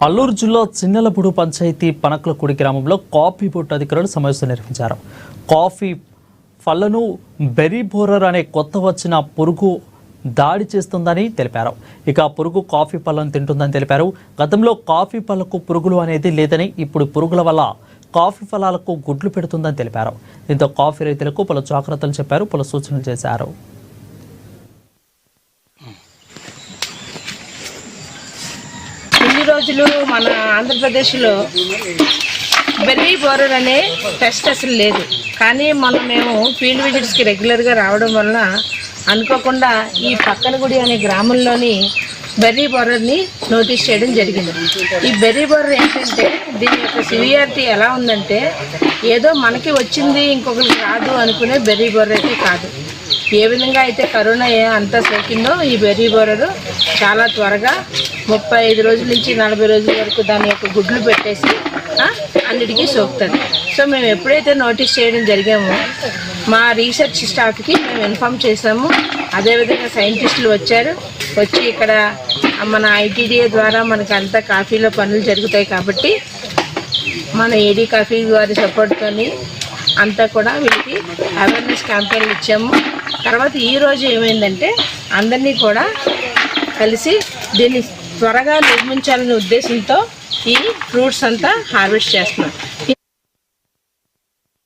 అల్లూరు జిల్లా చిన్నలపూడి పంచాయతీ పనకలకూడి గ్రామంలో coffee board అధికారులు సమావేశం నిర్వహించారు. కాఫీ పళ్లను బెర్రీ బోరర్ అనే కొత్త వచ్చిన పురుగు దాడి చేస్తుందని తెలిపారు. ఇక పురుగు కాఫీ పళ్ళను తింటుందని తెలిపారు. గతంలో కాఫీ పళ్ళకు పురుగులు అనేది లేదని, ఇప్పుడు పురుగుల వల్ల కాఫీ ఫలాలకు గుడ్లు పెడుతుందని తెలిపారు. దీంతో కాఫీ రైతులకు పలు జాగ్రత్తలు చెప్పారు, పలు సూచనలు చేశారు. ఇన్ని రోజులు మన ఆంధ్రప్రదేశ్లో బెర్రీ బోరర్ అనే టెస్ట్ అసలు లేదు. కానీ మేము ఫీల్డ్ విజిట్స్కి రెగ్యులర్గా రావడం వలన అనుకోకుండా ఈ పక్కనగుడి అనే గ్రామంలోని బెర్రీ బోరర్ని నోటీస్ చేయడం జరిగింది. ఈ బెర్రీ బోరర్ ఏంటంటే దీని యొక్క సివియారిటీ ఎలా ఉందంటే ఏదో మనకి వచ్చింది ఇంకొకరికి రాదు అనుకునే బెర్రీ బోరర్ అయితే కాదు. ఏ విధంగా అయితే కరోనా అంతా సోకిందో ఈ బెర్రీ బోరర్ చాలా త్వరగా 35 రోజుల నుంచి 40 రోజుల వరకు దాని యొక్క గుడ్లు పెట్టేసి అన్నిటికీ సోకుతుంది. సో మేము ఎప్పుడైతే నోటీస్ చేయడం జరిగామో మా రీసెర్చ్ స్టాఫ్కి మేము ఇన్ఫామ్ చేసాము. అదేవిధంగా సైంటిస్టులు వచ్చి ఇక్కడ మన ఐటీడీఏ ద్వారా మనకి అంతా కాఫీలో పనులు జరుగుతాయి కాబట్టి మన ఏడీ కాఫీ వారి సపోర్ట్తో అంతా కూడా వీళ్ళకి అవేర్నెస్ క్యాంపెయిన్లు ఇచ్చాము. తర్వాత ఈరోజు ఏమైందంటే అందరినీ కూడా కలిసి దీన్ని త్వరగా నిర్మించాలనే ఉద్దేశంతో ఈ ఫ్రూట్స్ అంతా హార్వెస్ట్ చేస్తున్నాం.